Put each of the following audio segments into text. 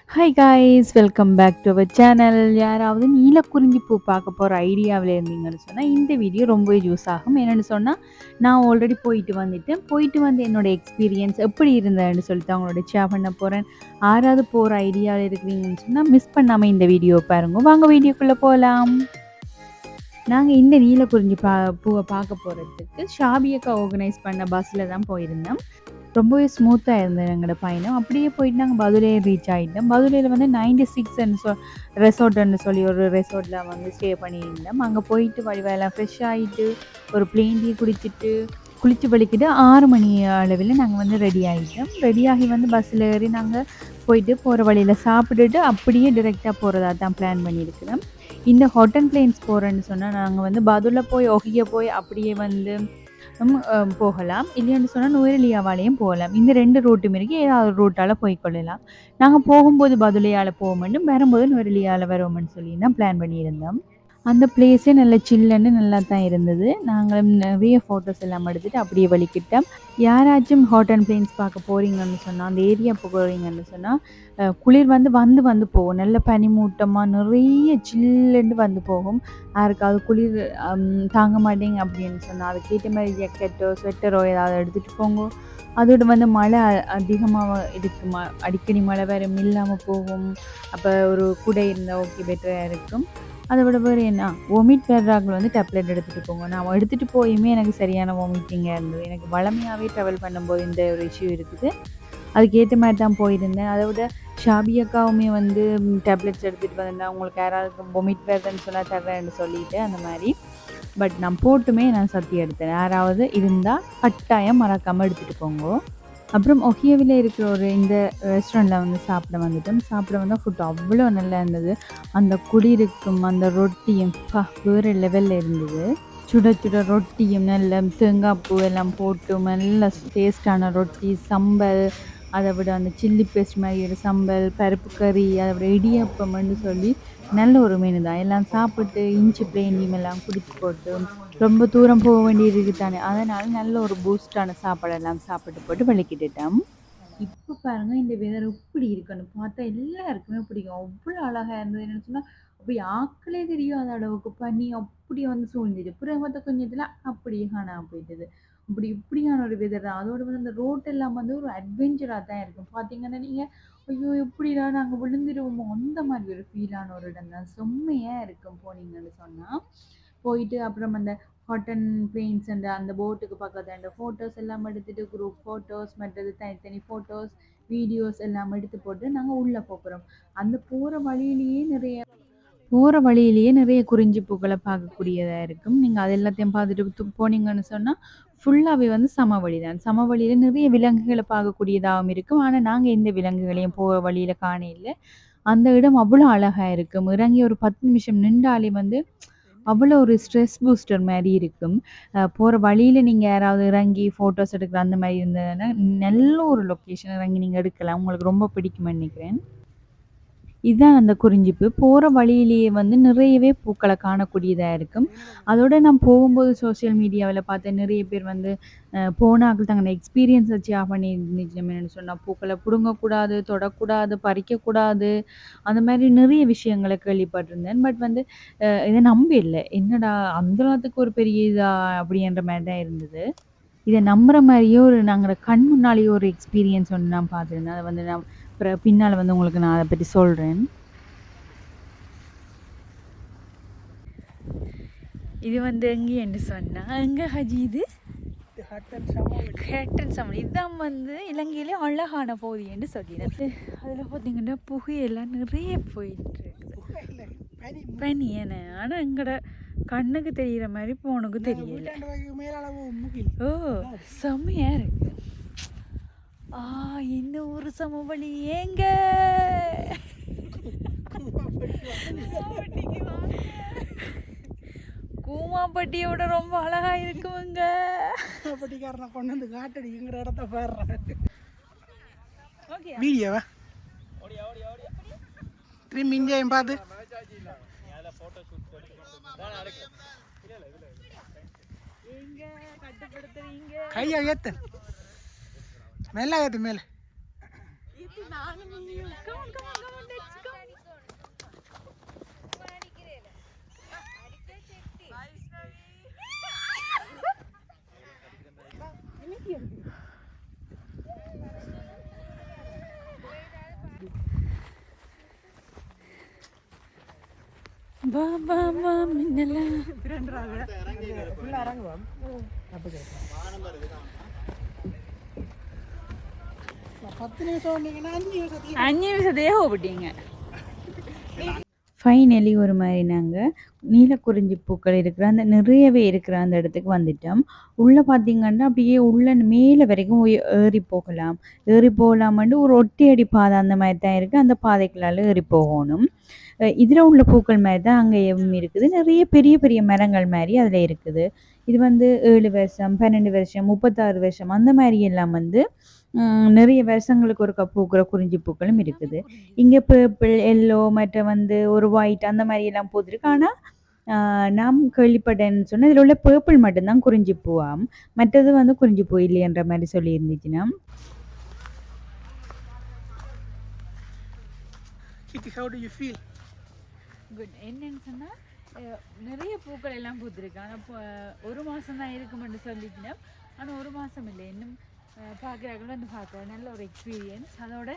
Hi guys, welcome back to our channel. யாராவது நீலக்குறிஞ்சிப்பூ பார்க்க போகிற ஐடியாவில் இருந்தீங்கன்னு சொன்னால் இந்த வீடியோ ரொம்பவே யூஸ் ஆகும். என்னென்னு சொன்னால் நான் ஆல்ரெடி போயிட்டு வந்து என்னோடய எக்ஸ்பீரியன்ஸ் எப்படி இருந்ததுன்னு சொல்லிட்டு அவங்களோட ஷேர் பண்ண போகிறேன். யாராவது போகிற ஐடியாவில் இருக்கிறீங்கன்னு சொன்னால் மிஸ் பண்ணாமல் இந்த வீடியோ பாருங்க. வாங்க வீடியோக்குள்ளே போகலாம். நாங்கள் இந்த நீலக்குறிஞ்சி பூவை பார்க்க போகிறதுக்கு ஷாபியக்கா ஆர்கனைஸ் பண்ண பஸ்ஸில் தான் போயிருந்தோம். ரொம்பவே ஸ்மூத்தாக இருந்தது எங்களோட பயணம். அப்படியே போயிட்டு நாங்கள் பதுளை ரீச் ஆகிட்டோம். பதுளையில் வந்து 96 ரெசார்ட்னு சொல்லி ஒரு ரெசார்ட்டில் வந்து ஸ்டே பண்ணியிருந்தோம். அங்கே போயிட்டு வழிவெல்லாம் ஃப்ரெஷ் ஆகிட்டு ஒரு பிளேன் டீ குளித்து வலிக்கிட்டு 6 மணி அளவில் நாங்கள் வந்து ரெடி ஆகிட்டோம். ரெடியாகி வந்து பஸ்ஸில் ஏறி நாங்கள் போயிட்டு போகிற வழியில் சாப்பிட்டுட்டு அப்படியே டிரெக்டாக போகிறதா தான் பிளான் பண்ணியிருக்கிறோம். இந்த ஹாட் அண்ட் பிளேன்ஸ் போகிறேன்னு சொன்னால் நாங்கள் வந்து பதுளை போய் ஒகிய போய் அப்படியே வந்து போகலாம். இல்லைன்னு சொன்னால் நுவரெலியாவாலேயும் போகலாம். இந்த 2 ரூட்டும் இருக்குது. ஏதாவது ரூட்டால் போய்க்கொள்ளலாம். நாங்கள் போகும்போது பதுளையால் போவோம்னு, வரும்போது நுவரெலியாவில் வருவோம்னு சொல்லி தான் பிளான் பண்ணியிருந்தோம். அந்த பிளேஸே நல்ல சில்லுன்னு நல்லா தான் இருந்தது. நாங்களும் நிறைய ஃபோட்டோஸ் எல்லாம் எடுத்துகிட்டு அப்படியே வலிக்கிட்டோம். யாராச்சும் ஹாட் அண்ட் பிளேன்ஸ் பார்க்க போகிறீங்கன்னு சொன்னால், அந்த ஏரியா போகிறீங்கன்னு சொன்னால் குளிர் வந்து போகும். நல்ல பனிமூட்டமாக நிறைய சில்லுன்னு வந்து போகும். யாருக்காவது குளிர் தாங்க மாட்டேங்க அப்படின்னு சொன்னால் அதுக்கேற்ற மாதிரி ஜாக்கெட்டோ ஸ்வெட்டரோ ஏதாவது எடுத்துகிட்டு போங்க. அதோடு வந்து மழை அதிகமாக இருக்கும். அடிக்கடி மழை வரும், இல்லாமல் போகும். அப்போ ஒரு குடை இருந்தால் ஓகே, பெட்டராக இருக்கும். அதை விட வேறு என்ன, வாமிட் வர்றாங்க வந்து டேப்லெட் எடுத்துகிட்டு போங்க. நான் எடுத்துகிட்டு போயுமே எனக்கு சரியான வாமிட்டிங்காக இருந்தது. எனக்கு வளமையாகவே ட்ராவல் பண்ணும்போது இந்த ஒரு இஷ்யூ இருக்குது. அதுக்கேற்ற மாதிரி தான் போயிருந்தேன். அதை விட ஷாபியக்காவுமே வந்து டேப்லெட்ஸ் எடுத்துகிட்டு வந்திருந்தேன். அவங்களுக்கு யாராவது வாமிட் வருதுன்னு சொன்னால் தர்றேன்னு சொல்லிட்டு அந்த மாதிரி. பட் நான் போட்டுமே நான் சத்தி எடுத்தேன். யாராவது இருந்தால் கட்டாயம் மறக்காமல் எடுத்துகிட்டு போங்க. அப்புறம் ஒஹியோவில் இருக்கிற இந்த ரெஸ்டாரண்ட்டில் வந்து சாப்பிட வந்தால் ஃபுட் அவ்வளோ நல்லா இருந்தது. அந்த குடியிருக்கும் அந்த ரொட்டியும் வேறு லெவலில் இருந்தது. சுட சுட ரொட்டியும் நல்ல தேங்காய் பூ எல்லாம் போட்டு நல்ல டேஸ்டான ரொட்டி, சம்பல், அதை விட அந்த சில்லி பேஸ்ட் மாதிரி ஒரு சம்பல், பருப்பு கறி, அதை விட இடியப்பம்னு சொல்லி நல்ல ஒரு மெனு தான். எல்லாம் சாப்பிட்டு இஞ்சி பிளேண்டியும் எல்லாம் குடிச்சு போட்டு ரொம்ப தூரம் போக வேண்டியது தானே, அதனால் நல்ல ஒரு பூஸ்டான சாப்பாடெல்லாம் சாப்பிட்டு போட்டு வலிக்கிட்டுட்டோம். இப்போ பாருங்க இந்த வெதர் இப்படி இருக்குன்னு பார்த்தா எல்லாருக்குமே பிடிக்கும். அவ்வளோ அழகாக இருந்தது. என்னன்னு சொன்னால் அப்படி ஆக்களே தெரியாத அளவுக்கு பனி அப்படி வந்து சூழ்ந்துட்டு பிறகு மற்ற கொஞ்சத்தில் அப்படியே காணாம போயிட்டது. இப்படியான ஒரு வெதர் தான். அதோட வந்து அந்த ரோட் எல்லாம் வந்து ஒரு அட்வென்ச்சராக தான் இருக்கும். பார்த்தீங்கன்னா நீங்கள் ஐயோ எப்படிடா நாங்கள் விழுந்துருவோமோ அந்த மாதிரி ஒரு ஃபீலான ஒரு இடம் தான். செம்மையாக இருக்கும் போனீங்கன்னு சொன்னால். போயிட்டு அப்புறம் அந்த ஹாட் அண்ட் பிளேன்ஸ் அந்த போட்டுக்கு பக்கத்தில் அந்த ஃபோட்டோஸ் எல்லாம் எடுத்துகிட்டு குரூப் ஃபோட்டோஸ் மற்றது தனித்தனி ஃபோட்டோஸ் வீடியோஸ் எல்லாம் எடுத்து போட்டு நாங்கள் உள்ளே போகிறோம். அந்த போகிற வழியிலேயே நிறைய குறிஞ்சி பூக்களை பார்க்கக்கூடியதாக இருக்கும். நீங்கள் அது எல்லாத்தையும் பார்த்துட்டு போனீங்கன்னு சொன்னால் ஃபுல்லாகவே வந்து சமவெளி தான். சமவெளியில் நிறைய விலங்குகளை பார்க்கக்கூடியதாகவும் இருக்கும். ஆனால் நாங்கள் எந்த விலங்குகளையும் போகிற வழியில் காண இல்லை. அந்த இடம் அவ்வளோ அழகாக இருக்கும். இறங்கி ஒரு 10 நிமிஷம் நின்றாலே வந்து அவ்வளோ ஒரு ஸ்ட்ரெஸ் பூஸ்டர் மாதிரி இருக்கும். போகிற வழியில் நீங்கள் யாராவது இறங்கி ஃபோட்டோஸ் எடுக்கிற அந்த மாதிரி இருந்ததுன்னா நல்ல ஒரு லொக்கேஷன் இறங்கி நீங்கள் எடுக்கலாம். உங்களுக்கு ரொம்ப பிடிக்கும்னு நினைக்கிறேன். இதுதான் அந்த குறிஞ்சிப்பு. போகிற வழியிலேயே வந்து நிறையவே பூக்களை காணக்கூடியதாக இருக்கும். அதோட நான் போகும்போது சோசியல் மீடியாவில் பார்த்த நிறைய பேர் வந்து போனாக்கள் தங்கள் எக்ஸ்பீரியன்ஸை ஷேர் பண்ணியிருந்துச்சு. என்னென்னு சொன்னால் பூக்களை பிடுங்கக்கூடாது, தொடக்கூடாது, பறிக்கக்கூடாது, அந்த மாதிரி நிறைய விஷயங்களை கேள்விப்பட்டிருந்தேன். பட் வந்து இதை நம்பில்லை. என்னடா அந்தளவுக்கு ஒரு பெரிய இதா அப்படின்ற மாதிரி தான் இருந்தது. இதை நம்புற மாதிரியே நாங்கள் கண் முன்னாலேயே ஒரு எக்ஸ்பீரியன்ஸ் ஒன்று நான் பார்த்துருந்தேன். அதை வந்து நான் பின்னால் வந்து உங்களுக்கு நான் அதை பற்றி சொல்கிறேன். இது வந்து எங்கேன்னு சொன்னால் எங்கே ஹஜி இது ஹேட்டன் சமன் இதுதான் வந்து இலங்கையிலே அழகான பகுதி என்று சொல்லினேன். அதில் பார்த்தீங்கன்னா புகையெல்லாம் நிறைய போயிட்டு பனி ஏன, ஆனால் எங்களோட கண்ணுக்கு தெரிகிற மாதிரி போனுக்கு தெரியல. ஓ செம்மையா இருக்கு. என்ன ஒரு சமவெளி ஏங்க கூமாப்பட்டியோட ரொம்ப அழகா இருக்குங்க. பட்டிக்காரனை கொண்டு வந்து காட்டடிங்கிற இடத்த பாடுறாங்க. வீடியோவா திரும்பி இங்கேயும் பார்த்து கையா ஏத்து மேல ஏத்து மேல வா வா வா மின்னலா. அஞ்சு நிமிஷத்தையே போட்டீங்க. ஃபைனலி ஒரு மாதிரி நாங்கள் நீலக்குறிஞ்சி பூக்கள் இருக்கிற அந்த நிறையவே இருக்கிற அந்த இடத்துக்கு வந்துட்டோம். உள்ளே பார்த்தீங்கன்னா அப்படியே உள்ள மேலே வரைக்கும் ஏறி போகலாம். ஏறி போகலாமட்டு ஒரு ஒட்டியடி பாதை அந்த மாதிரி தான் இருக்குது. அந்த பாதைகளால் ஏறி போகணும். இதில் உள்ள பூக்கள் மாதிரி தான் அங்கேயும் இருக்குது. நிறைய பெரிய பெரிய மரங்கள் மாதிரி அதில் இருக்குது. இது வந்து 7 வருஷம் 12 வருஷம் 36 வருஷம் அந்த மாதிரி எல்லாம் வந்து நிறைய வருஷங்களுக்கு ஒருக்கா பூக்கிற குறிஞ்சி பூக்களும் இருக்குது. இங்கே பர்பிள் எல்லோ மற்ற வந்து ஒரு ஒயிட் அந்த மாதிரி எல்லாம் பூத்துருக்கு. ஆனால் நாம் கேள்விப்பட்டேன்னு சொன்னால் இதில் உள்ள பர்பிள் மட்டும்தான் குறிஞ்சி பூவாம், மற்றது வந்து குறிஞ்சி பூ இல்லைன்ற மாதிரி சொல்லி இருந்துச்சுன்னா. குட். என்னன்னு சொன்னால் நிறைய பூக்கள் எல்லாம் பூத்துருக்கு. ஆனால் ஒரு மாதம் தான் இருக்குமென்னு சொல்லிச்சுன்னா, ஆனால் ஒரு மாதம் இல்லை, இன்னும் பார்க்குறாங்க வந்து பார்க்க நல்ல ஒரு எக்ஸ்பீரியன்ஸ். அதோட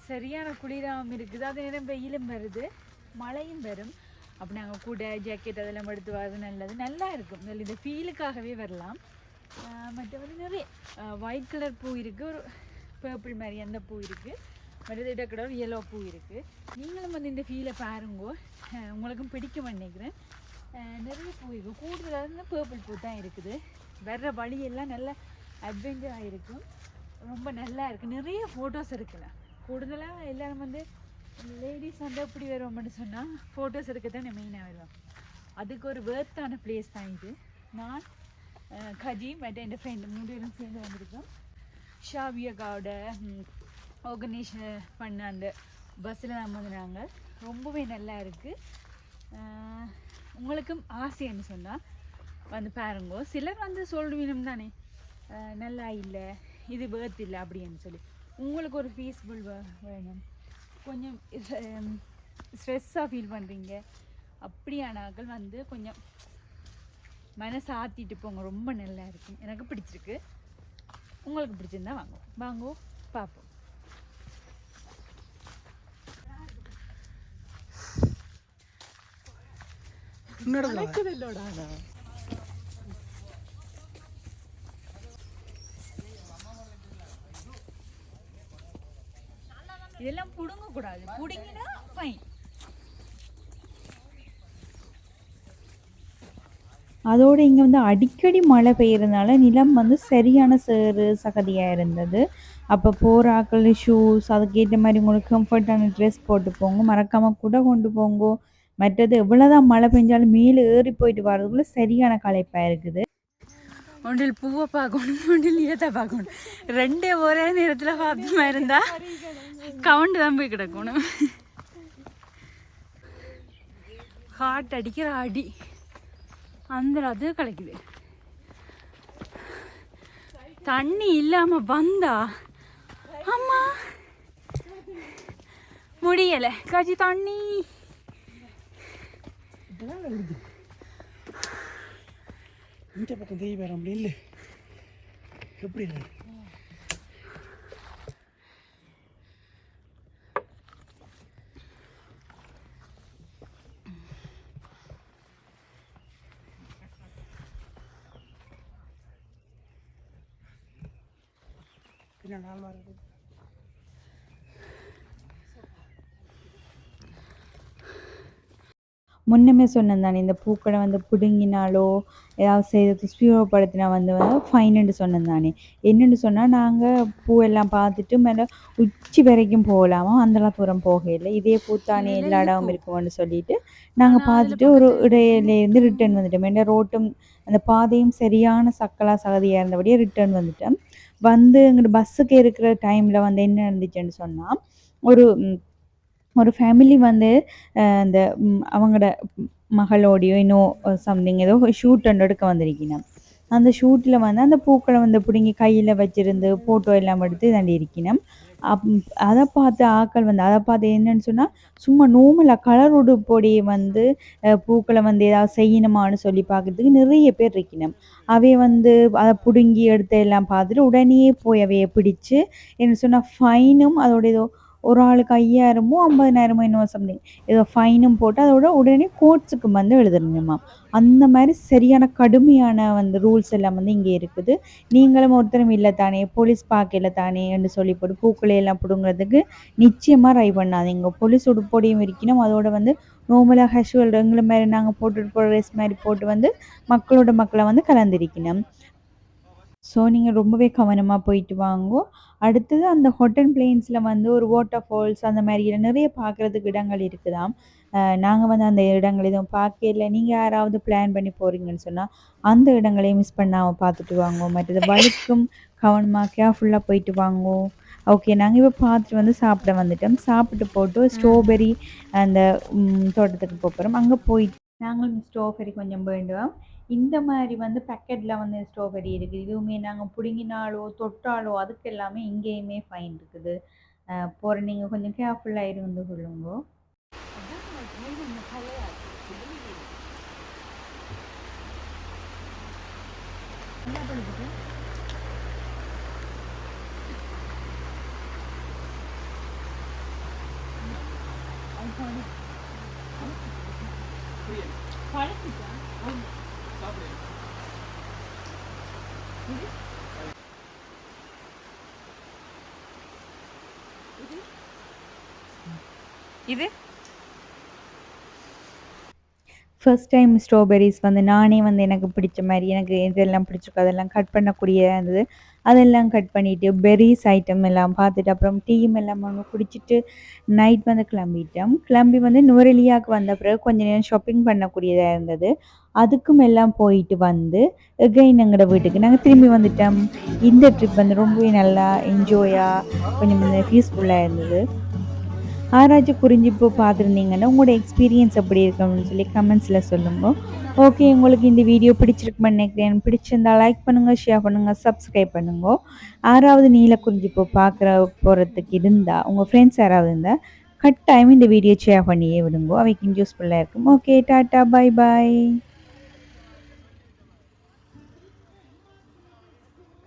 சரியான குளிராகவும் இருக்குது, அதே நேரம் வெயிலும் வருது மழையும் வரும். அப்படி நாங்கள் கூட ஜாக்கெட் அதெல்லாம் எடுத்து வரது நல்லது, நல்லா இருக்கும். இந்த ஃபீலுக்காகவே வரலாம். மற்றபடி நிறைய ஒயிட் கலர் பூ இருக்குது, ஒரு பர்பிள் மாதிரி அந்த பூ இருக்குது, மற்றது இடக்கிட ஒரு எல்லோ பூ இருக்குது. நீங்களும் வந்து இந்த ஃபீலை பாருங்கோ, உங்களுக்கும் பிடிக்கும் நினைக்கிறேன். நிறைய பூ இருக்குது, கூடுதலாக இருந்து பர்பிள் பூ தான் இருக்குது. வர்ற வழியெல்லாம் நல்ல அட்வென்ச்சராக இருக்கும், ரொம்ப நல்லா இருக்குது. நிறைய ஃபோட்டோஸ் இருக்குல்ல, கூடுதலாக எல்லோரும் வந்து லேடிஸ் வந்து எப்படி வருவோம்னு சொன்னால் ஃபோட்டோஸ் எடுக்க தான் மெயினாக வருவோம். அதுக்கு ஒரு வேர்த்தான பிளேஸ் தான் இது. நான் கஜி மற்ற என் ஃப்ரெண்டு 3 பேரும் சேர்ந்து வந்திருக்கோம். ஷாவியக்காவோட ஆர்கனைசேஷன் பண்ண அந்த பஸ்ஸில் தான் வந்து நாங்கள் ரொம்பவே நல்லா இருக்குது. உங்களுக்கும் ஆசைன்னு சொன்னால் வந்து பாருங்கோ. சிலர் வந்து சொல்லுவீனும் தானே நல்லா இல்லை, இது வேர்த் இல்லை அப்படின்னு சொல்லி. உங்களுக்கு ஒரு பீஸ்ஃபுல் வேணும், கொஞ்சம் ஸ்ட்ரெஸ்ஸாக ஃபீல் பண்ணுறீங்க அப்படியானாக்கள் வந்து கொஞ்சம் மனசை ஆற்றிட்டு போங்க, ரொம்ப நல்லா இருக்கும். எனக்கு பிடிச்சிருக்கு, உங்களுக்கு பிடிச்சிருந்தா வாங்கோ பார்ப்போம். இதெல்லாம் புடுங்க கூடாது, புடுங்கினா ஃபைன். அதோடு இங்கே வந்து அடிக்கடி மழை பெய்யறதுனால நிலம் வந்து சரியான சேறு சகதியாக இருந்தது. அப்போ போகிற ஆக்கள் ஷூஸ் அதுக்கேற்ற மாதிரி உங்களுக்கு கம்ஃபர்டான ட்ரெஸ் போட்டு போங்க, மறக்காமல் கூட கொண்டு போங்க. மற்றது எவ்வளோதான் மழை பெஞ்சாலும் மேலே ஏறி போயிட்டு வர்றதுக்குள்ள சரியான களைப்பாக இருக்குது. ஒன்றில் பூவை பார்க்கணும், ஒன்றில் ஈரத்தை பார்க்கணும், ரெண்டே ஒரே நேரத்தில் பார்த்துமா இருந்தால் கவுண்டு தான் போய் கிடக்கணும். ஹார்ட் அடிக்கிற அடி அந்த அது கிடைக்குது. தண்ணி இல்லாம வந்தா அம்மா முடியல. காஜி தண்ணி இந்த பக்கம் தெரிய வர முடியல. எப்படி முன்னமே சொன்னேன் தானே, இந்த பூக்களை வந்து பிடுங்கினாலோ ஏதாவது செய்து துஷ்பிரயோகப்படுத்தினா வந்து ஃபைனுன்னு சொன்னேன் தானே. என்னென்னு சொன்னால் நாங்கள் பூவெல்லாம் பார்த்துட்டு மேலே உச்சி வரைக்கும் போகலாமா, அந்தளவு தூரம் போகலை. இதே பூத்தானே எல்லா இடமும் இருக்கும்னு சொல்லிட்டு நாங்கள் பார்த்துட்டு ஒரு இடையிலேருந்து ரிட்டர்ன் வந்துட்டோம். ஏன்னா ரோட்டும் அந்த பாதையும் சரியான சக்கலாக சகதியாக இருந்தபடியே ரிட்டர்ன் வந்துட்டோம். வந்து எங்கிட்ட பஸ்ஸுக்கு இருக்கிற டைமில் வந்து என்ன இருந்துச்சுன்னு சொன்னால், ஒரு ஃபேமிலி வந்து அந்த அவங்களோட மகளோடையோ இன்னும் சம்திங் ஏதோ ஷூட் எடுக்க வந்திருக்கணும். அந்த ஷூட்டில் வந்து அந்த பூக்களை வந்து பிடுங்கி கையில் வச்சுருந்து ஃபோட்டோ எல்லாம் எடுத்து தாண்டி இருக்கணும். அதை பார்த்து ஆக்கள் வந்து அதை பார்த்து என்னன்னு சொன்னால், சும்மா நோமலாக கலர் உடுப்போடையே வந்து பூக்களை வந்து ஏதாவது செய்யணுமான்னு சொல்லி பார்க்குறதுக்கு நிறைய பேர் இருக்கணும். அவைய வந்து அதை பிடுங்கி எடுத்து எல்லாம் பார்த்துட்டு உடனே போய் அவையை பிடிச்சு என்ன சொன்னால் ஃபைனும் அதோட ஏதோ ஒரு ஆளுக்கு 5000மோ 50,000மோ என்னவோ சம்திங் ஏதோ ஃபைனும் போட்டு அதோட உடனே கோர்ட்ஸுக்கு வந்து எழுதணுமாம். அந்த மாரி சரியான கடுமையான வந்து ரூல்ஸ் எல்லாம் வந்து இங்கே இருக்குது. நீங்களும் ஒருத்தரும் இல்ல தானே, போலீஸ் பார்க்கையில தானே என்று சொல்லி போட்டு பூக்களை எல்லாம் புடுங்குறதுக்கு நிச்சயமா ட்ரை பண்ணாதீங்க. போலீஸ் உடுப்போடையும் இருக்கணும். அதோட வந்து நார்மலா கேஷுவல் எங்கள மாரி நாங்க போட்டுட்டு போற ட்ரெஸ் மாரி போட்டு வந்து மக்களோட மக்களா வந்து கலந்திருக்கணும். ஸோ நீங்க ரொம்பவே கவனமா போயிட்டு வாங்கோ. அடுத்தது அந்த ஹாட் பிளேன்ஸ்ல வந்து ஒரு வாட்டர் ஃபால்ஸ் அந்த மாரி நிறைய பார்க்கறதுக்கு இடங்கள் இருக்குதாம். நாங்க வந்து அந்த இடங்கள் எதுவும் பார்க்கையில. நீங்க யாராவது பிளான் பண்ணி போறீங்கன்னு சொன்னா, அந்த இடங்களையும் மிஸ் பண்ணாம பார்த்துட்டு வாங்கோ. மற்றது வழுக்கும் கவனமா கேர்ஃபுல்லா போயிட்டு வாங்கோ. ஓகே. நாங்க இப்ப பார்த்துட்டு வந்து சாப்பிட வந்துட்டோம். சாப்பிட்டு போட்டு ஸ்ட்ராபெர்ரி அந்த தோட்டத்துக்கு போப்போறோம். அங்க போயிட்டு நாங்களும் ஸ்ட்ராபெர்ரி கொஞ்சம் வேண்டுவோம். இந்த மாரி வந்து பேக்கெட்ல வந்து ஸ்ட்ராபெர்ரி இருக்குது. இதுவுமே நாங்க புடுங்கினாலோ, தொட்டாலோ அதுக்கு எல்லாமே இங்கேயுமே ஃபைன் இருக்குது. போற நீங்க கொஞ்சம் கேர்ஃபுல்லா இருந்து கொள்ளுங்கோ. இது ஃபர்ஸ்ட் டைம் ஸ்ட்ராபெர்ரிஸ் வந்து நானே வந்து எனக்கு பிடிச்ச மாரி, எனக்கு எதெல்லாம் பிடிச்சிருக்கோ அதெல்லாம் கட் பண்ணக்கூடியதா இருந்தது. அதெல்லாம் கட் பண்ணிட்டு, பெர்ரீஸ் ஐட்டம் எல்லாம் பார்த்துட்டு, அப்புறம் டீயும் எல்லாம் வந்து குடிச்சிட்டு, நைட் வந்து கிளம்பிட்டோம். கிளம்பி வந்து நுவரெலியாவுக்கு வந்த பிறகு கொஞ்ச நேரம் ஷாப்பிங் பண்ணக்கூடியதா இருந்தது. அதுக்கும் எல்லாம் போயிட்டு வந்து, எகைன் எங்களோட வீட்டுக்கு நாங்க திரும்பி வந்துட்டோம். இந்த ட்ரிப் வந்து ரொம்பவே நல்லா என்ஜாயா, கொஞ்சம் வந்து பீஸ்ஃபுல்லா இருந்தது. யாராச்சும் குறிஞ்சிப்பூ பார்த்துருந்தீங்கன்னா, உங்களோட எக்ஸ்பீரியன்ஸ் எப்படி இருக்குன்னு சொல்லி கமெண்ட்ஸில் சொல்லுங்க. ஓகே, உங்களுக்கு இந்த வீடியோ பிடிச்சிருக்குமென்னு நினைக்கிறேன். பிடிச்சிருந்தா லைக் பண்ணுங்கள், ஷேர் பண்ணுங்கள், சப்ஸ்கிரைப் பண்ணுங்க. யாராவது நீலக்குறிஞ்சிப்பூ பார்க்குற போகிறதுக்கு இருந்தால், உங்கள் ஃப்ரெண்ட்ஸ் யாராவது இருந்தால் கட்டாயம் இந்த வீடியோ ஷேர் பண்ணியே விடுங்க. அவைக்கு யூஸ்ஃபுல்லாக இருக்கும். Okay, tata, bye bye.